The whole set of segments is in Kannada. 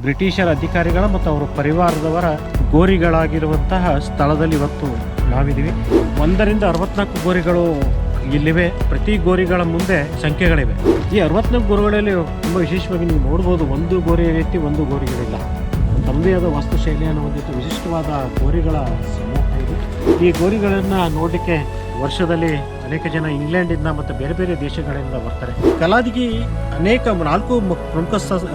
ಬ್ರಿಟಿಷರ ಅಧಿಕಾರಿಗಳ ಮತ್ತು ಅವರ ಪರಿವಾರದವರ ಗೋರಿಗಳಾಗಿರುವಂತಹ ಸ್ಥಳದಲ್ಲಿ ಇವತ್ತು ನಾವಿದ್ದೀವಿ. 1ರಿಂದ 64 ಗೋರಿಗಳು ಇಲ್ಲಿವೆ. ಪ್ರತಿ ಗೋರಿಗಳ ಮುಂದೆ ಸಂಖ್ಯೆಗಳಿವೆ. ಈ 64 ಗೋರಿಗಳಲ್ಲಿ ತುಂಬ ವಿಶೇಷವಾಗಿ ನೀವು ನೋಡ್ಬೋದು, ಒಂದು ಗೋರಿ ರೀತಿ ಒಂದು ಗೋರಿಗಳಿಲ್ಲ. ತಮ್ಮದೇ ಆದ ವಾಸ್ತುಶೈಲಿಯನ್ನು ಹೊಂದಿದ್ದು ವಿಶಿಷ್ಟವಾದ ಗೋರಿಗಳ ಸಮೂಹ ಇದು. ಈ ಗೋರಿಗಳನ್ನು ನೋಡಲಿಕ್ಕೆ ವರ್ಷದಲ್ಲಿ ಅನೇಕ ಜನ ಇಂಗ್ಲೆಂಡಿಂದ ಮತ್ತು ಬೇರೆ ಬೇರೆ ದೇಶಗಳಿಂದ ಬರ್ತಾರೆ. ಕಲಾದಗಿ ಅನೇಕ 4 ಪ್ರಮುಖ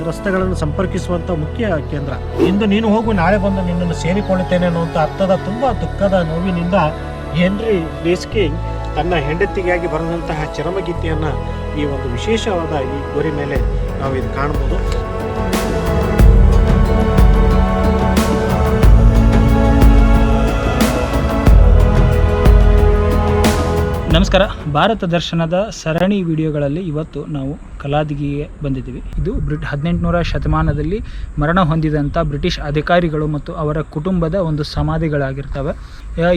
ರಸ್ತೆಗಳನ್ನು ಸಂಪರ್ಕಿಸುವಂಥ ಮುಖ್ಯ ಕೇಂದ್ರ. ಇಂದು ನೀನು ಹೋಗು, ನಾಳೆ ಬಂದು ನಿನ್ನನ್ನು ಸೇರಿಕೊಳ್ಳುತ್ತೇನೆ ಅನ್ನುವಂಥ ಅರ್ಥದ ತುಂಬ ದುಃಖದ ನೋವಿನಿಂದ ಹೆನ್ರಿ ಲೇಸ್ಕಿಂಗ್ ತನ್ನ ಹೆಂಡತಿಗಾಗಿ ಬರೆದಂತಹ ಚರಮಗೀತೆಯನ್ನು ಈ ಒಂದು ವಿಶೇಷವಾದ ಈ ಗೋರಿ ಮೇಲೆ ನಾವು ಇದು ಕಾಣ್ಬೋದು. ನಮಸ್ಕಾರ. ಭಾರತ ದರ್ಶನದ ಸರಣಿ ವಿಡಿಯೋಗಳಲ್ಲಿ ಇವತ್ತು ನಾವು ಕಲಾದಗಿಗೆ ಬಂದಿದ್ದೀವಿ. ಇದು 18ನೇ ಶತಮಾನದಲ್ಲಿ ಮರಣ ಹೊಂದಿದಂಥ ಬ್ರಿಟಿಷ್ ಅಧಿಕಾರಿಗಳು ಮತ್ತು ಅವರ ಕುಟುಂಬದ ಒಂದು ಸಮಾಧಿಗಳಾಗಿರ್ತವೆ.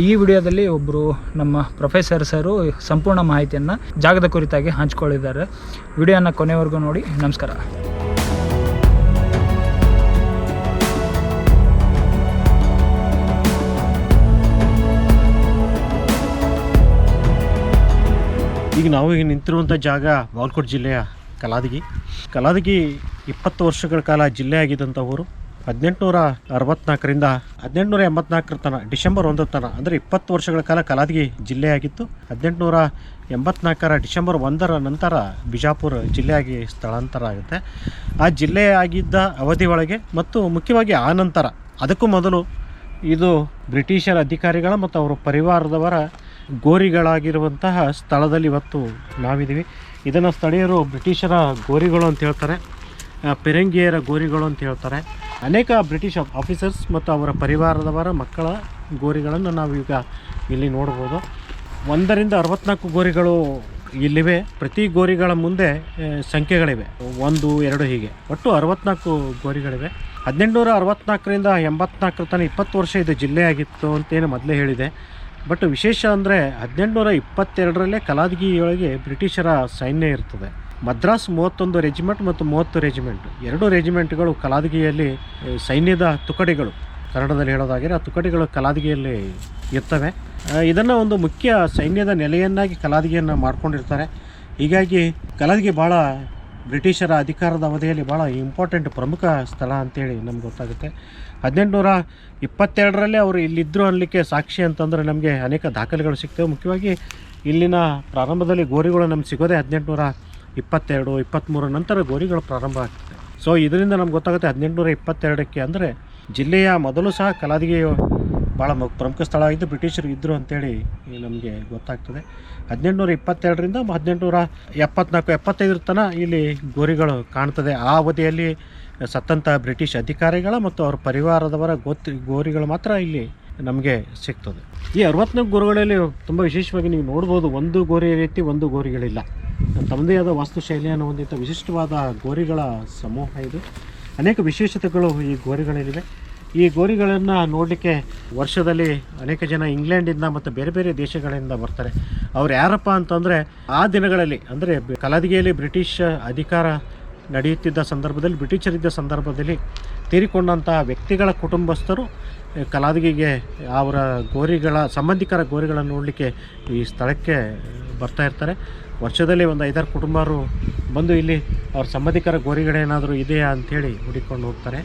ಈ ವಿಡಿಯೋದಲ್ಲಿ ಒಬ್ಬರು ನಮ್ಮ ಪ್ರೊಫೆಸರ್ ಸರು ಸಂಪೂರ್ಣ ಮಾಹಿತಿಯನ್ನು ಜಾಗದ ಕುರಿತಾಗಿ ಹಂಚಿಕೊಳ್ಳಿದ್ದಾರೆ. ವಿಡಿಯೋನ ಕೊನೆವರೆಗೂ ನೋಡಿ. ನಮಸ್ಕಾರ. ಈಗ ನಾವು ಈಗ ನಿಂತಿರುವಂಥ ಜಾಗ ಬಾಗಲಕೋಟೆ ಜಿಲ್ಲೆಯ ಕಲಾದಗಿ. 20 ವರ್ಷಗಳ ಕಾಲ ಜಿಲ್ಲೆ ಆಗಿದ್ದಂಥ ಊರು. 1864ರಿಂದ 1884 ತನಕ ಡಿಸೆಂಬರ್ 1 ತನಕ ಅಂದರೆ 20 ವರ್ಷಗಳ ಕಾಲ ಕಲಾದಗಿ ಜಿಲ್ಲೆಯಾಗಿತ್ತು. 1884 ಡಿಸೆಂಬರ್ 1 ನಂತರ ಬಿಜಾಪುರ ಜಿಲ್ಲೆಯಾಗಿ ಸ್ಥಳಾಂತರ ಆಗುತ್ತೆ. ಆ ಜಿಲ್ಲೆಯಾಗಿದ್ದ ಅವಧಿ ಒಳಗೆ ಮತ್ತು ಮುಖ್ಯವಾಗಿ ಆ ನಂತರ ಅದಕ್ಕೂ ಮೊದಲು ಇದು ಬ್ರಿಟಿಷರ ಅಧಿಕಾರಿಗಳ ಮತ್ತು ಅವರ ಪರಿವಾರದವರ ಗೋರಿಗಳಾಗಿರುವಂತಹ ಸ್ಥಳದಲ್ಲಿ ಇವತ್ತು ನಾವಿದ್ದೀವಿ. ಇದನ್ನು ಸ್ಥಳೀಯರು ಬ್ರಿಟಿಷರ ಗೋರಿಗಳು ಅಂತ ಹೇಳ್ತಾರೆ, ಪೆರಂಗಿಯರ ಗೋರಿಗಳು ಅಂತ ಹೇಳ್ತಾರೆ. ಅನೇಕ ಬ್ರಿಟಿಷ್ ಆಫೀಸರ್ಸ್ ಮತ್ತು ಅವರ ಪರಿವಾರದವರ ಮಕ್ಕಳ ಗೋರಿಗಳನ್ನು ನಾವು ಈಗ ಇಲ್ಲಿ ನೋಡ್ಬೋದು. 1ರಿಂದ 64 ಗೋರಿಗಳು ಇಲ್ಲಿವೆ. ಪ್ರತಿ ಗೋರಿಗಳ ಮುಂದೆ ಸಂಖ್ಯೆಗಳಿವೆ, 1, 2 ಹೀಗೆ ಒಟ್ಟು 64 ಗೋರಿಗಳಿವೆ. 1864ರಿಂದ 84 ತನಕ 20 ವರ್ಷ ಇದು ಜಿಲ್ಲೆಯಾಗಿತ್ತು ಅಂತೇನು ಮೊದಲೇ ಹೇಳಿದೆ. ಬಟ್ ವಿಶೇಷ ಅಂದರೆ 1822ರಲ್ಲೇ ಕಲಾದಗಿಯೊಳಗೆ ಬ್ರಿಟಿಷರ ಸೈನ್ಯ ಇರ್ತದೆ. ಮದ್ರಾಸ್ 31 ರೆಜಿಮೆಂಟ್ ಮತ್ತು 30 ರೆಜಿಮೆಂಟ್ 2 ರೆಜಿಮೆಂಟ್ಗಳು ಕಲಾದಗಿಯಲ್ಲಿ ಸೈನ್ಯದ ತುಕಡಿಗಳು, ಕನ್ನಡದಲ್ಲಿ ಹೇಳೋದಾದರೆ ಆ ತುಕಡಿಗಳು ಕಲಾದಗಿಯಲ್ಲಿ ಇರ್ತವೆ. ಇದನ್ನು ಒಂದು ಮುಖ್ಯ ಸೈನ್ಯದ ನೆಲೆಯನ್ನಾಗಿ ಕಲಾದಗಿಯನ್ನು ಮಾಡ್ಕೊಂಡಿರ್ತಾರೆ. ಹೀಗಾಗಿ ಕಲಾದಗಿ ಭಾಳ ಬ್ರಿಟಿಷರ ಅಧಿಕಾರದ ಅವಧಿಯಲ್ಲಿ ಭಾಳ ಇಂಪಾರ್ಟೆಂಟ್ ಪ್ರಮುಖ ಸ್ಥಳ ಅಂತೇಳಿ ನಮ್ಗೆ ಗೊತ್ತಾಗುತ್ತೆ. 1822ರಲ್ಲೇ ಅವರು ಇಲ್ಲಿದ್ದರು ಅನ್ನಲಿಕ್ಕೆ ಸಾಕ್ಷಿ ಅಂತಂದರೆ ನಮಗೆ ಅನೇಕ ದಾಖಲೆಗಳು ಸಿಗ್ತವೆ. ಮುಖ್ಯವಾಗಿ ಇಲ್ಲಿನ ಪ್ರಾರಂಭದಲ್ಲಿ ಗೋರಿಗಳು ನಮ್ಗೆ ಸಿಗೋದೇ 1822, 23 ನಂತರ ಗೋರಿಗಳು ಪ್ರಾರಂಭ ಆಗ್ತದೆ. ಸೊ ಇದರಿಂದ ನಮ್ಗೆ ಗೊತ್ತಾಗುತ್ತೆ 1822ಕ್ಕೆ ಅಂದರೆ ಜಿಲ್ಲೆಯ ಮೊದಲು ಸಹ ಕಲಾದಗಿ ಭಾಳ ಪ್ರಮುಖ ಸ್ಥಳ ಆಗಿದ್ದು ಬ್ರಿಟಿಷರು ಇದ್ದರು ಅಂತೇಳಿ ನಮಗೆ ಗೊತ್ತಾಗ್ತದೆ. 1822ರಿಂದ 1874, 75 ತನಕ ಇಲ್ಲಿ ಗೋರಿಗಳು ಕಾಣ್ತದೆ. ಆ ಅವಧಿಯಲ್ಲಿ ಸತ್ತಂಥ ಬ್ರಿಟಿಷ್ ಅಧಿಕಾರಿಗಳ ಮತ್ತು ಅವರ ಪರಿವಾರದವರ ಗೋರಿಗಳು ಮಾತ್ರ ಇಲ್ಲಿ ನಮಗೆ ಸಿಗ್ತದೆ. ಈ 64 ಗೋರಿಗಳಲ್ಲಿ ತುಂಬ ವಿಶೇಷವಾಗಿ ನೀವು ನೋಡ್ಬೋದು, ಒಂದು ಗೋರಿ ರೀತಿ ಒಂದು ಗೋರಿಗಳಿಲ್ಲ. ತಮ್ಮದೇ ಆದ ವಾಸ್ತುಶೈಲಿಯನ್ನು ಹೊಂದಿದ್ದ ವಿಶಿಷ್ಟವಾದ ಗೋರಿಗಳ ಸಮೂಹ ಇದು. ಅನೇಕ ವಿಶೇಷತೆಗಳು ಈ ಗೋರಿಗಳಲ್ಲಿವೆ. ಈ ಗೋರಿಗಳನ್ನು ನೋಡಲಿಕ್ಕೆ ವರ್ಷದಲ್ಲಿ ಅನೇಕ ಜನ ಇಂಗ್ಲೆಂಡಿಂದ ಮತ್ತು ಬೇರೆ ಬೇರೆ ದೇಶಗಳಿಂದ ಬರ್ತಾರೆ. ಅವ್ರು ಯಾರಪ್ಪ ಅಂತಂದರೆ ಆ ದಿನಗಳಲ್ಲಿ ಅಂದರೆ ಕಲಾದಗಿಯಲ್ಲಿ ಬ್ರಿಟಿಷ್ ಅಧಿಕಾರ ನಡೆಯುತ್ತಿದ್ದ ಸಂದರ್ಭದಲ್ಲಿ, ಬ್ರಿಟಿಷರಿದ್ದ ಸಂದರ್ಭದಲ್ಲಿ ತೀರಿಕೊಂಡಂಥ ವ್ಯಕ್ತಿಗಳ ಕುಟುಂಬಸ್ಥರು ಕಲಾದಗಿಗೆ ಅವರ ಗೋರಿಗಳ ಸಂಬಂಧಿಕರ ಗೋರಿಗಳನ್ನು ನೋಡಲಿಕ್ಕೆ ಈ ಸ್ಥಳಕ್ಕೆ ಬರ್ತಾ ಇರ್ತಾರೆ. ವರ್ಷದಲ್ಲಿ ಒಂದು 5-6 ಕುಟುಂಬರು ಬಂದು ಇಲ್ಲಿ ಅವ್ರ ಸಂಬಂಧಿಕರ ಗೋರಿಗಳೇನಾದರೂ ಇದೆಯಾ ಅಂಥೇಳಿ ಹುಡುಕೊಂಡು ಹೋಗ್ತಾರೆ.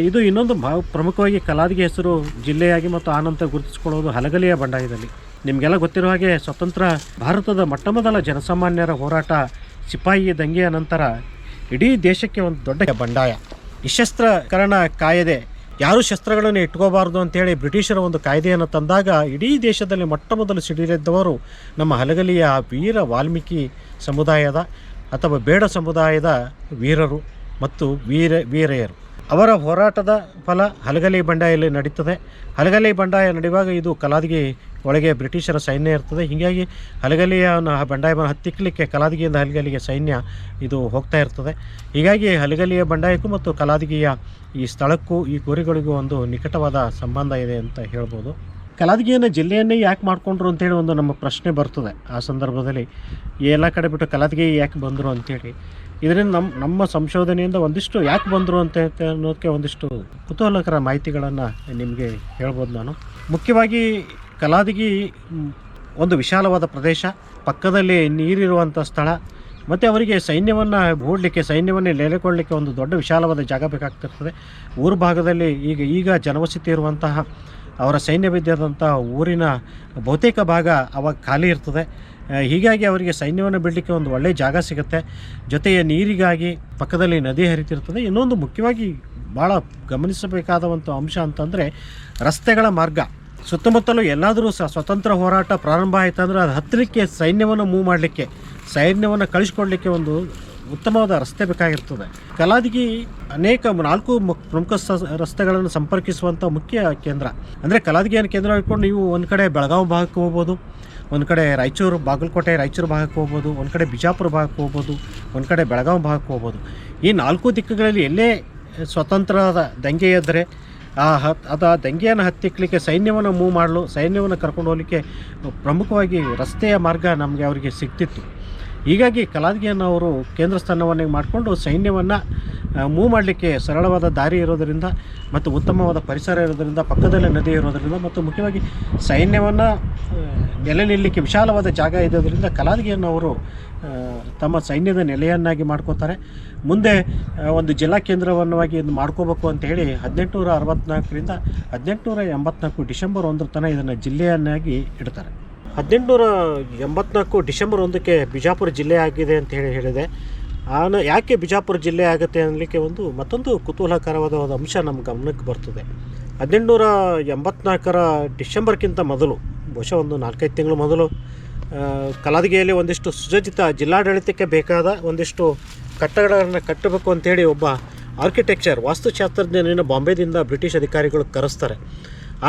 ಇದು ಇನ್ನೊಂದು ಪ್ರಮುಖವಾಗಿ ಕಲಾದಗಿ ಹೆಸರು ಜಿಲ್ಲೆಯಾಗಿ ಮತ್ತು ಆನಂತರ ಗುರುತಿಸ್ಕೊಳ್ಳೋದು ಹಲಗಲಿಯ ಬಂಡಾಯದಲ್ಲಿ. ನಿಮಗೆಲ್ಲ ಗೊತ್ತಿರೋ ಹಾಗೆ ಸ್ವತಂತ್ರ ಭಾರತದ ಮೊಟ್ಟಮೊದಲ ಜನಸಾಮಾನ್ಯರ ಹೋರಾಟ ಸಿಪಾಯಿ ದಂಗೆಯ ನಂತರ ಇಡೀ ದೇಶಕ್ಕೆ ಒಂದು ದೊಡ್ಡ ಬಂಡಾಯ. ನಿಶಸ್ತ್ರೀಕರಣ ಕಾಯ್ದೆ, ಯಾರೂ ಶಸ್ತ್ರಗಳನ್ನು ಇಟ್ಕೋಬಾರ್ದು ಅಂತೇಳಿ ಬ್ರಿಟಿಷರ ಒಂದು ಕಾಯ್ದೆಯನ್ನು ತಂದಾಗ ಇಡೀ ದೇಶದಲ್ಲಿ ಮೊಟ್ಟಮೊದಲು ಸಿಡಿಲೆದ್ದವರು ನಮ್ಮ ಹಲಗಲಿಯ ವೀರ ವಾಲ್ಮೀಕಿ ಸಮುದಾಯದ ಅಥವಾ ಬೇಡ ಸಮುದಾಯದ ವೀರರು ಮತ್ತು ವೀರೆಯರು. ಅವರ ಹೋರಾಟದ ಫಲ ಹಲಗಲಿ ಬಂಡಾಯಲ್ಲಿ ನಡೀತದೆ. ಹಲಗಲಿ ಬಂಡಾಯ ನಡೆಯುವಾಗ ಇದು ಕಲಾದಗಿ ಒಳಗೆ ಬ್ರಿಟಿಷರ ಸೈನ್ಯ ಇರ್ತದೆ. ಹೀಗಾಗಿ ಹಲಗಲಿಯ ಬಂಡಾಯವನ್ನು ಹತ್ತಿಕ್ಕಲಿಕ್ಕೆ ಕಲಾದಗಿಯಿಂದ ಹಲಗಲಿಗೆ ಸೈನ್ಯ ಇದು ಹೋಗ್ತಾ ಇರ್ತದೆ. ಹೀಗಾಗಿ ಹಲಗಲಿಯ ಬಂಡಾಯಕ್ಕೂ ಮತ್ತು ಕಲಾದಗಿಯ ಈ ಸ್ಥಳಕ್ಕೂ ಈ ಗೋರಿಗಳಿಗೂ ಒಂದು ನಿಕಟವಾದ ಸಂಬಂಧ ಇದೆ ಅಂತ ಹೇಳ್ಬೋದು. ಕಲಾದಗಿಯನ್ನು ಜಿಲ್ಲೆಯನ್ನೇ ಯಾಕೆ ಮಾಡಿಕೊಂಡ್ರು ಅಂತೇಳಿ ಒಂದು ನಮ್ಮ ಪ್ರಶ್ನೆ ಬರ್ತದೆ. ಆ ಸಂದರ್ಭದಲ್ಲಿ ಎಲ್ಲ ಕಡೆ ಬಿಟ್ಟು ಕಲಾದಗಿ ಯಾಕೆ ಬಂದರು ಅಂಥೇಳಿ ಇದರಿಂದ ನಮ್ಮ ಸಂಶೋಧನೆಯಿಂದ ಒಂದಿಷ್ಟು ಯಾಕೆ ಬಂದರು ಅಂತ ಅನ್ನೋದಕ್ಕೆ ಒಂದಿಷ್ಟು ಕುತೂಹಲಕರ ಮಾಹಿತಿಗಳನ್ನು ನಿಮಗೆ ಹೇಳ್ಬೋದು ನಾನು. ಮುಖ್ಯವಾಗಿ ಕಲಾದಗಿ ಒಂದು ವಿಶಾಲವಾದ ಪ್ರದೇಶ, ಪಕ್ಕದಲ್ಲಿ ನೀರಿರುವಂಥ ಸ್ಥಳ, ಮತ್ತು ಅವರಿಗೆ ಸೈನ್ಯವನ್ನು ಹೂಡಲಿಕ್ಕೆ, ಸೈನ್ಯವನ್ನು ನೆಲೆಗೊಳ್ಳಲಿಕ್ಕೆ ಒಂದು ದೊಡ್ಡ ವಿಶಾಲವಾದ ಜಾಗ ಬೇಕಾಗ್ತಿರ್ತದೆ. ಊರು ಭಾಗದಲ್ಲಿ ಈಗ ಜನವಸತಿ ಇರುವಂತಹ ಅವರ ಸೈನ್ಯ ವಿದ್ಯಾದಂಥ ಊರಿನ ಬಹುತೇಕ ಭಾಗ ಅವಾಗ ಖಾಲಿ ಇರ್ತದೆ. ಹೀಗಾಗಿ ಅವರಿಗೆ ಸೈನ್ಯವನ್ನು ಬಿಡಲಿಕ್ಕೆ ಒಂದು ಒಳ್ಳೆಯ ಜಾಗ ಸಿಗುತ್ತೆ. ಜೊತೆಗೆ ನೀರಿಗಾಗಿ ಪಕ್ಕದಲ್ಲಿ ನದಿ ಹರಿತಿರ್ತದೆ. ಇನ್ನೊಂದು ಮುಖ್ಯವಾಗಿ ಭಾಳ ಗಮನಿಸಬೇಕಾದ ಒಂದು ಅಂಶ ಅಂತಂದರೆ ರಸ್ತೆಗಳ ಮಾರ್ಗ. ಸುತ್ತಮುತ್ತಲೂ ಎಲ್ಲಾದರೂ ಸ್ವತಂತ್ರ ಹೋರಾಟ ಪ್ರಾರಂಭ ಆಯಿತಂದ್ರೆ ಅದು ಹತ್ತಿರಕ್ಕೆ ಸೈನ್ಯವನ್ನು ಮೂವ್ ಮಾಡಲಿಕ್ಕೆ, ಸೈನ್ಯವನ್ನು ಕಳಿಸ್ಕೊಡ್ಲಿಕ್ಕೆ ಒಂದು ಉತ್ತಮವಾದ ರಸ್ತೆ ಬೇಕಾಗಿರ್ತದೆ. ಕಲಾದಗಿ ಅನೇಕ 4 ಪ್ರಮುಖ ರಸ್ತೆಗಳನ್ನು ಸಂಪರ್ಕಿಸುವಂಥ ಮುಖ್ಯ ಕೇಂದ್ರ. ಅಂದರೆ ಕಲಾದಗಿಯನ್ನು ಕೇಂದ್ರ ಇಟ್ಕೊಂಡು ನೀವು ಒಂದು ಕಡೆ ಬೆಳಗಾವಿ ಭಾಗಕ್ಕೆ ಹೋಗ್ಬೋದು, ಒಂದು ಕಡೆ ರಾಯಚೂರು ಬಾಗಲಕೋಟೆ ರಾಯಚೂರು ಭಾಗಕ್ಕೆ ಹೋಗ್ಬೋದು, ಒಂದು ಕಡೆ ಬಿಜಾಪುರ ಭಾಗಕ್ಕೆ ಹೋಗ್ಬೋದು, ಒಂದು ಕಡೆ ಬೆಳಗಾವಿ ಭಾಗಕ್ಕೆ ಹೋಗ್ಬೋದು. ಈ 4 ದಿಕ್ಕುಗಳಲ್ಲಿ ಎಲ್ಲೇ ಸ್ವತಂತ್ರದ ದಂಗೆ ಎದ್ದರೆ ಅದು ಆ ದಂಗೆಯನ್ನು ಹತ್ತಿಕ್ಕಲಿಕ್ಕೆ, ಸೈನ್ಯವನ್ನು ಮೂವ್ ಮಾಡಲು, ಸೈನ್ಯವನ್ನು ಕರ್ಕೊಂಡು ಹೋಗಲಿಕ್ಕೆ ಪ್ರಮುಖವಾಗಿ ರಸ್ತೆಯ ಮಾರ್ಗ ಅವರಿಗೆ ಸಿಗ್ತಿತ್ತು. ಹೀಗಾಗಿ ಕಲಾದಗಿಯನ್ನು ಅವರು ಕೇಂದ್ರ ಸ್ಥಾನವನ್ನಾಗಿ ಮಾಡಿಕೊಂಡು ಸೈನ್ಯವನ್ನು ಮೂವ್ ಮಾಡಲಿಕ್ಕೆ ಸರಳವಾದ ದಾರಿ ಇರೋದರಿಂದ ಮತ್ತು ಉತ್ತಮವಾದ ಪರಿಸರ ಇರೋದರಿಂದ, ಪಕ್ಕದಲ್ಲೇ ನದಿ ಇರೋದರಿಂದ ಮತ್ತು ಮುಖ್ಯವಾಗಿ ಸೈನ್ಯವನ್ನು ನೆಲೆ ನಿಲ್ಲಲಿಕ್ಕೆ ವಿಶಾಲವಾದ ಜಾಗ ಇರೋದರಿಂದ ಕಲಾದಗಿಯನ್ನು ಅವರು ತಮ್ಮ ಸೈನ್ಯದ ನೆಲೆಯನ್ನಾಗಿ ಮಾಡ್ಕೋತಾರೆ. ಮುಂದೆ ಒಂದು ಜಿಲ್ಲಾ ಕೇಂದ್ರವನ್ನಾಗಿ ಇದು ಮಾಡ್ಕೋಬೇಕು ಅಂತ ಹೇಳಿ 1864ರಿಂದ 1884 ಡಿಸೆಂಬರ್ 1 ತನಕ ಇದನ್ನು ಜಿಲ್ಲೆಯನ್ನಾಗಿ ಇಡ್ತಾರೆ. 1884 ಡಿಸೆಂಬರ್ 1ಕ್ಕೆ ಬಿಜಾಪುರ ಜಿಲ್ಲೆ ಆಗಿದೆ ಅಂತ ಹೇಳಿದೆ. ಯಾಕೆ ಬಿಜಾಪುರ ಜಿಲ್ಲೆ ಆಗುತ್ತೆ ಅನ್ನಲಿಕ್ಕೆ ಮತ್ತೊಂದು ಕುತೂಹಲಕರವಾದ ಒಂದು ಅಂಶ ನಮ್ಮ ಗಮನಕ್ಕೆ ಬರ್ತದೆ. 1884 ಡಿಸೆಂಬರ್ಗಿಂತ ಮೊದಲು, ಬಹುಶಃ ಒಂದು 4-5 ತಿಂಗಳು ಮೊದಲು, ಕಲಾದಗಿಯಲ್ಲಿ ಒಂದಿಷ್ಟು ಸುಸಜ್ಜಿತ ಜಿಲ್ಲಾಡಳಿತಕ್ಕೆ ಬೇಕಾದ ಒಂದಿಷ್ಟು ಕಟ್ಟಡಗಳನ್ನು ಕಟ್ಟಬೇಕು ಅಂಥೇಳಿ ಒಬ್ಬ ಆರ್ಕಿಟೆಕ್ಚರ್, ವಾಸ್ತುಶಾಸ್ತ್ರಜ್ಞನ ಬಾಂಬೆದಿಂದ ಬ್ರಿಟಿಷ್ ಅಧಿಕಾರಿಗಳು ಕರೆಸ್ತಾರೆ.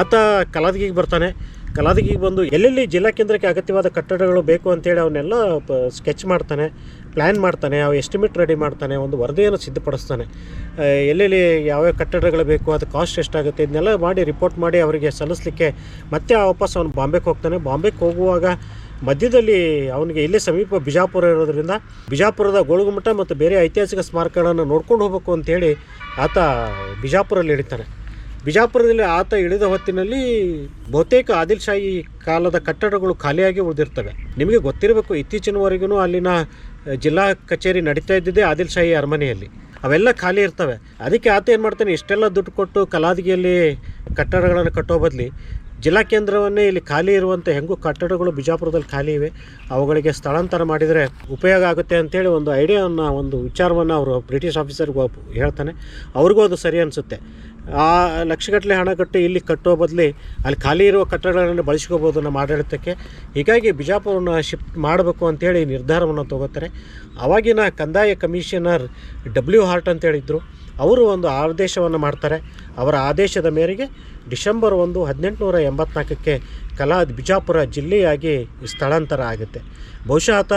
ಆತ ಕಲಾದಗಿಗೆ ಬರ್ತಾನೆ. ಕಲಾದಗಿಗೆ ಬಂದು ಎಲ್ಲೆಲ್ಲಿ ಜಿಲ್ಲಾ ಕೇಂದ್ರಕ್ಕೆ ಅಗತ್ಯವಾದ ಕಟ್ಟಡಗಳು ಬೇಕು ಅಂತೇಳಿ ಅವನ್ನೆಲ್ಲ ಸ್ಕೆಚ್ ಮಾಡ್ತಾನೆ, ಪ್ಲ್ಯಾನ್ ಮಾಡ್ತಾನೆ, ಎಸ್ಟಿಮೇಟ್ ರೆಡಿ ಮಾಡ್ತಾನೆ, ಒಂದು ವರದಿಯನ್ನು ಸಿದ್ಧಪಡಿಸ್ತಾನೆ. ಎಲ್ಲೆಲ್ಲಿ ಯಾವ್ಯಾವ ಕಟ್ಟಡಗಳು ಬೇಕು, ಅದು ಕಾಸ್ಟ್ ಎಷ್ಟಾಗುತ್ತೆ, ಇದನ್ನೆಲ್ಲ ಮಾಡಿ ರಿಪೋರ್ಟ್ ಮಾಡಿ ಅವರಿಗೆ ಸಲ್ಲಿಸಲಿಕ್ಕೆ ಮತ್ತೆ ವಾಪಸ್ ಅವನು ಬಾಂಬೆಗೆ ಹೋಗ್ತಾನೆ. ಬಾಂಬೆಗೆ ಹೋಗುವಾಗ ಮಧ್ಯದಲ್ಲಿ ಅವನಿಗೆ ಇಲ್ಲೇ ಸಮೀಪ ಬಿಜಾಪುರ ಇರೋದ್ರಿಂದ ಬಿಜಾಪುರದ ಗೋಳಗುಮಠ ಮತ್ತು ಬೇರೆ ಐತಿಹಾಸಿಕ ಸ್ಮಾರಕಗಳನ್ನು ನೋಡ್ಕೊಂಡು ಹೋಗಬೇಕು ಅಂಥೇಳಿ ಆತ ಬಿಜಾಪುರಲ್ಲಿ ಇಳಿತಾನೆ. ಬಿಜಾಪುರದಲ್ಲಿ ಆತ ಇಳಿದ ಹೊತ್ತಿನಲ್ಲಿ ಬಹುತೇಕ ಆದಿಲ್ ಶಾಹಿ ಕಾಲದ ಕಟ್ಟಡಗಳು ಖಾಲಿಯಾಗಿ ಉಳಿದಿರ್ತವೆ. ನಿಮಗೆ ಗೊತ್ತಿರಬೇಕು, ಇತ್ತೀಚಿನವರೆಗೂ ಅಲ್ಲಿನ ಜಿಲ್ಲಾ ಕಚೇರಿ ನಡೀತಾ ಇದ್ದಿದ್ದೇ ಆದಿಲ್ ಶಾಹಿ ಅರಮನೆಯಲ್ಲಿ. ಅವೆಲ್ಲ ಖಾಲಿ ಇರ್ತವೆ. ಅದಕ್ಕೆ ಆತ ಏನು ಮಾಡ್ತಾನೆ, ಇಷ್ಟೆಲ್ಲ ದುಡ್ಡು ಕೊಟ್ಟು ಕಲಾದಗಿಯಲ್ಲಿ ಕಟ್ಟಡಗಳನ್ನು ಕಟ್ಟೋ ಬದಲಿ ಜಿಲ್ಲಾ ಕೇಂದ್ರವನ್ನೇ ಇಲ್ಲಿ ಖಾಲಿ ಇರುವಂಥ ಹೆಂಗೂ ಕಟ್ಟಡಗಳು ಬಿಜಾಪುರದಲ್ಲಿ ಖಾಲಿ ಇವೆ, ಅವುಗಳಿಗೆ ಸ್ಥಳಾಂತರ ಮಾಡಿದರೆ ಉಪಯೋಗ ಆಗುತ್ತೆ ಅಂಥೇಳಿ ಒಂದು ಐಡಿಯಾವನ್ನು, ಒಂದು ವಿಚಾರವನ್ನು ಅವರು ಬ್ರಿಟಿಷ್ ಆಫೀಸರ್ಗೆ ಹೇಳ್ತಾನೆ. ಅವ್ರಿಗೂ ಅದು ಸರಿ ಅನಿಸುತ್ತೆ. ಆ ಲಕ್ಷಗಟ್ಟಲೆ ಹಣ ಕಟ್ಟಿ ಇಲ್ಲಿ ಕಟ್ಟೋ ಬದಲಿ ಅಲ್ಲಿ ಖಾಲಿ ಇರುವ ಕಟ್ಟಡಗಳನ್ನು ಬಳಸ್ಕೋಬೋದು ನಮ್ಮ ಆಡಳಿತಕ್ಕೆ. ಹೀಗಾಗಿ ಬಿಜಾಪುರವನ್ನು ಶಿಫ್ಟ್ ಮಾಡಬೇಕು ಅಂಥೇಳಿ ನಿರ್ಧಾರವನ್ನು ತೊಗೋತಾರೆ. ಆವಾಗಿನ ಕಂದಾಯ ಕಮಿಷನರ್ W. ಹಾರ್ಟ್ ಅಂತೇಳಿದ್ರು. ಅವರು ಒಂದು ಆದೇಶವನ್ನು ಮಾಡ್ತಾರೆ. ಅವರ ಆದೇಶದ ಮೇರೆಗೆ ಡಿಸೆಂಬರ್ 1, 1884ಕ್ಕೆ ಬಿಜಾಪುರ ಜಿಲ್ಲೆಯಾಗಿ ಸ್ಥಳಾಂತರ ಆಗುತ್ತೆ. ಬಹುಶಃ ಆತ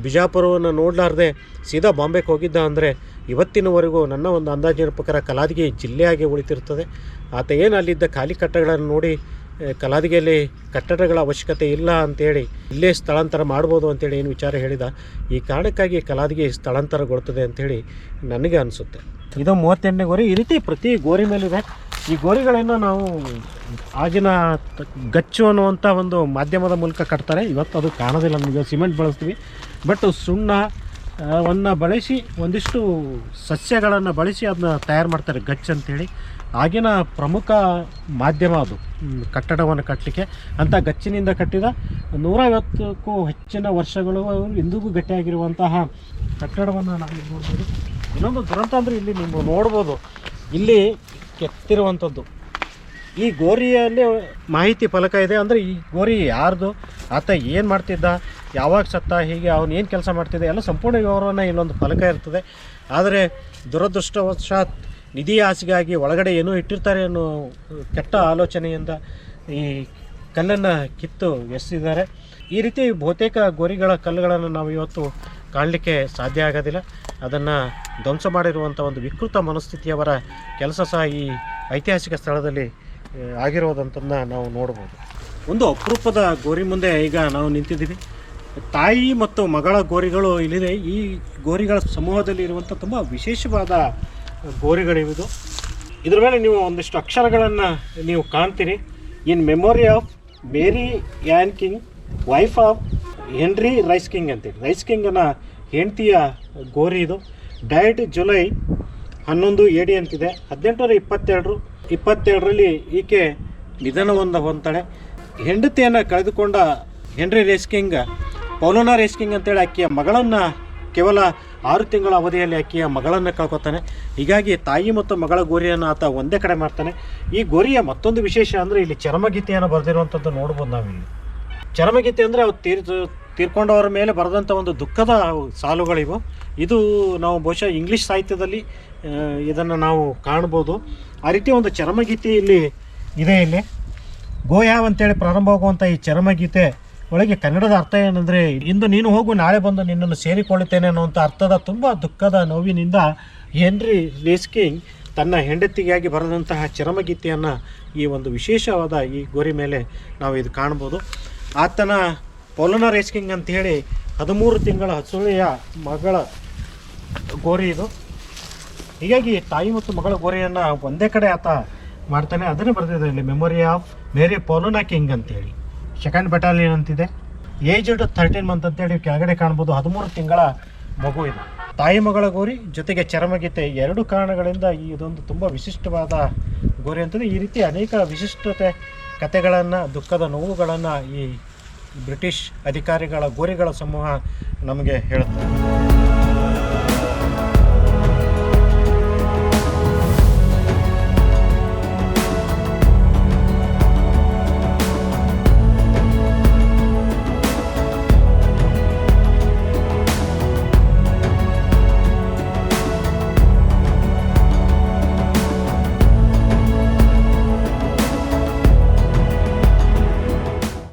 ಬಿಜಾಪುರವನ್ನು ನೋಡಲಾರ್ದೆ ಸೀದಾ ಬಾಂಬೆಗೆ ಹೋಗಿದ್ದ ಅಂದರೆ ಇವತ್ತಿನವರೆಗೂ ನನ್ನ ಒಂದು ಅಂದಾಜಿನ ಪ್ರಕಾರ ಕಲಾದಗಿ ಜಿಲ್ಲೆಯಾಗಿ ಉಳಿತಿರ್ತದೆ. ಆತ ಏನು ಅಲ್ಲಿದ್ದ ಖಾಲಿ ಕಟ್ಟಡಗಳನ್ನು ನೋಡಿ ಕಲಾದಗಿಯಲ್ಲಿ ಕಟ್ಟಡಗಳ ಅವಶ್ಯಕತೆ ಇಲ್ಲ ಅಂಥೇಳಿ ಇಲ್ಲೇ ಸ್ಥಳಾಂತರ ಮಾಡ್ಬೋದು ಅಂತೇಳಿ ಏನು ವಿಚಾರ ಹೇಳಿದ, ಈ ಕಾರಣಕ್ಕಾಗಿ ಕಲಾದಗಿ ಸ್ಥಳಾಂತರಗೊಳ್ತದೆ ಅಂಥೇಳಿ ನನಗೆ ಅನಿಸುತ್ತೆ. ಇದು 38ನೇ ಗೋರಿ. ಈ ರೀತಿ ಪ್ರತಿ ಗೋರಿ ಮೇಲಿದೆ. ಈ ಗೋರಿಗಳನ್ನು ನಾವು ಆಗಿನ ಗಚ್ಚು ಅನ್ನುವಂಥ ಒಂದು ಮಾಧ್ಯಮದ ಮೂಲಕ ಕಟ್ತಾರೆ. ಇವತ್ತು ಅದು ಕಾಣೋದಿಲ್ಲ, ನಮಗೆ ಸಿಮೆಂಟ್ ಬಳಸ್ತೀವಿ. ಬಟ್ ಸುಣ್ಣವನ್ನು ಬಳಸಿ ಒಂದಿಷ್ಟು ಸಸ್ಯಗಳನ್ನು ಬಳಸಿ ಅದನ್ನ ತಯಾರು ಮಾಡ್ತಾರೆ, ಗಚ್ಚು ಅಂಥೇಳಿ. ಆಗಿನ ಪ್ರಮುಖ ಮಾಧ್ಯಮ ಅದು ಕಟ್ಟಡವನ್ನು ಕಟ್ಟಲಿಕ್ಕೆ. ಅಂಥ ಗಚ್ಚಿನಿಂದ ಕಟ್ಟಿದ 150ಕ್ಕೂ ಹೆಚ್ಚಿನ ವರ್ಷಗಳು ಇಂದಿಗೂ ಗಟ್ಟಿಯಾಗಿರುವಂತಹ ಕಟ್ಟಡವನ್ನು ನಾವು ನೋಡ್ಬೋದು. ಇನ್ನೊಂದು ದುರಂತ ಅಂದರೆ ಇಲ್ಲಿ ನೀವು ನೋಡ್ಬೋದು, ಇಲ್ಲಿ ಕೆತ್ತಿರುವಂಥದ್ದು ಈ ಗೋರಿಯಲ್ಲಿ ಮಾಹಿತಿ ಫಲಕ ಇದೆ. ಅಂದರೆ ಈ ಗೋರಿ ಯಾರ್ದು, ಆತ ಏನು ಮಾಡ್ತಿದ್ದ, ಯಾವಾಗ ಸತ್ತ, ಹೀಗೆ ಅವನು ಏನು ಕೆಲಸ ಮಾಡ್ತಿದ್ದ ಎಲ್ಲ ಸಂಪೂರ್ಣ ವಿವರವನ್ನು ಇಲ್ಲೊಂದು ಫಲಕ ಇರ್ತದೆ. ಆದರೆ ದುರದೃಷ್ಟವಶಾತ್ ನಿಧಿ ಆಸೆಗಾಗಿ ಒಳಗಡೆ ಏನೋ ಇಟ್ಟಿರ್ತಾರೆ ಅನ್ನೋ ಕೆಟ್ಟ ಆಲೋಚನೆಯಿಂದ ಈ ಕಲ್ಲನ್ನು ಕಿತ್ತು ಎಸೆದಿದ್ದಾರೆ. ಈ ರೀತಿ ಬಹುತೇಕ ಗೋರಿಗಳ ಕಲ್ಲುಗಳನ್ನು ನಾವು ಇವತ್ತು ಕಾಣಲಿಕ್ಕೆ ಸಾಧ್ಯ ಆಗೋದಿಲ್ಲ. ಅದನ್ನು ಧ್ವಂಸ ಮಾಡಿರುವಂಥ ಒಂದು ವಿಕೃತ ಮನಸ್ಥಿತಿಯವರ ಕೆಲಸ ಸಹ ಈ ಐತಿಹಾಸಿಕ ಸ್ಥಳದಲ್ಲಿ ಆಗಿರೋದಂಥದ್ದನ್ನ ನಾವು ನೋಡ್ಬೋದು. ಒಂದು ಅಪರೂಪದ ಗೋರಿ ಮುಂದೆ ಈಗ ನಾವು ನಿಂತಿದ್ದೀವಿ. ತಾಯಿ ಮತ್ತು ಮಗಳ ಗೋರಿಗಳು ಇಲ್ಲಿದೆ. ಈ ಗೋರಿಗಳ ಸಮೂಹದಲ್ಲಿ ಇರುವಂಥ ತುಂಬ ವಿಶೇಷವಾದ ಗೋರಿಗಳಿವಿದು. ಇದ್ರ ಮೇಲೆ ನೀವು ಒಂದಿಷ್ಟು ಅಕ್ಷರಗಳನ್ನು ನೀವು ಕಾಣ್ತೀರಿ. In memory of Mary Ann King, wife of Henry Rice King ಅಂತೇಳಿ. ರೈಸ್ ಕಿಂಗನ ಹೆಂಡತಿಯ ಗೋರಿ ಇದು. ಡೈಡ್ ಜುಲೈ 11 AD ಅಂತಿದೆ. 1822ರಲ್ಲಿ ಈಕೆ ನಿಧನವನ್ನು ಹೊಂತಾಳೆ. ಹೆಂಡತಿಯನ್ನು ಕಳೆದುಕೊಂಡ Henry Reece King Paulona Reece King ಅಂತೇಳಿ ಆಕೆಯ ಮಗಳನ್ನು ಕೇವಲ 6 ತಿಂಗಳ ಅವಧಿಯಲ್ಲಿ ಆಕೆಯ ಮಗಳನ್ನು ಕಳ್ಕೊತಾನೆ. ಹೀಗಾಗಿ ತಾಯಿ ಮತ್ತು ಮಗಳ ಗೋರಿಯನ್ನು ಆತ ಒಂದೇ ಕಡೆ ಮಾಡ್ತಾನೆ. ಈ ಗೋರಿಯ ಮತ್ತೊಂದು ವಿಶೇಷ ಅಂದರೆ ಇಲ್ಲಿ ಚರಮಗೀತೆಯನ್ನು ಬರೆದಿರುವಂಥದ್ದು ನೋಡ್ಬೋದು ನಾವಿಲ್ಲಿ. ಚರಮಗೀತೆ ಅಂದರೆ ಅವ್ರು ತೀರ್ಕೊಂಡವರ ಮೇಲೆ ಬರೆದಂಥ ಒಂದು ದುಃಖದ ಸಾಲುಗಳಿವು. ಇದು ನಾವು ಬಹುಶಃ ಇಂಗ್ಲೀಷ್ ಸಾಹಿತ್ಯದಲ್ಲಿ ಇದನ್ನು ನಾವು ಕಾಣ್ಬೋದು. ಆ ರೀತಿ ಒಂದು ಚರಮಗೀತೆ ಇಲ್ಲಿ ಇದೆ. ಇಲ್ಲಿ ಗೋಯಾವ್ ಅಂತೇಳಿ ಪ್ರಾರಂಭವಾಗುವಂಥ ಈ ಚರಮಗೀತೆ ಒಳಗೆ ಕನ್ನಡದ ಅರ್ಥ ಏನಂದರೆ, ಇಂದು ನೀನು ಹೋಗು, ನಾಳೆ ಬಂದು ನಿನ್ನನ್ನು ಸೇರಿಕೊಳ್ಳುತ್ತೇನೆ ಅನ್ನುವಂಥ ಅರ್ಥದ ತುಂಬ ದುಃಖದ ನೋವಿನಿಂದ ಹೆನ್ರಿ ರೇಸ್ ಕಿಂಗ್ ತನ್ನ ಹೆಂಡತಿಗಾಗಿ ಬರೆದಂತಹ ಚರಮಗೀತೆಯನ್ನು ಈ ಒಂದು ವಿಶೇಷವಾದ ಈ ಗೋರಿ ಮೇಲೆ ನಾವು ಇದು ಕಾಣ್ಬೋದು. ಆತನ ಪೌಲೋನಾ ರೇಸ್ ಕಿಂಗ್ ಅಂಥೇಳಿ 13 ತಿಂಗಳ ಹಸುಳೆಯ ಮಗಳ ಗೋರಿ ಇದು. ಹೀಗಾಗಿ ತಾಯಿ ಮತ್ತು ಮಗಳ ಗೋರಿಯನ್ನು ಒಂದೇ ಕಡೆ ಆತ ಮಾಡ್ತಾನೆ. ಅದನ್ನೇ ಬರೆದಿದೆ ಇಲ್ಲಿ, ಮೆಮೊರಿ ಆಫ್ ಮೇರಿ ಪೌಲೋನಾ ಕಿಂಗ್ ಅಂತೇಳಿ. 2nd ಬೆಟಾಲಿಯನ್ ಅಂತಿದೆ. ಏಜ್ಡ್ 13 ಮಂತ್ ಅಂತೇಳಿ ಕೆಳಗಡೆ ಕಾಣ್ಬೋದು. 13 ತಿಂಗಳ ಮಗು ಇದು. ತಾಯಿ ಮಗಳ ಗೋರಿ ಜೊತೆಗೆ ಚರಮಗೀತೆ, 2 ಕಾರಣಗಳಿಂದ ಇದೊಂದು ತುಂಬ ವಿಶಿಷ್ಟವಾದ ಗೋರಿ ಅಂತಂದರೆ. ಈ ರೀತಿ ಅನೇಕ ವಿಶಿಷ್ಟತೆ ಕಥೆಗಳನ್ನು, ದುಃಖದ ನೋವುಗಳನ್ನು ಈ ಬ್ರಿಟಿಷ್ ಅಧಿಕಾರಿಗಳ ಗೋರಿಗಳ ಸಮೂಹ ನಮಗೆ ಹೇಳುತ್ತೆ.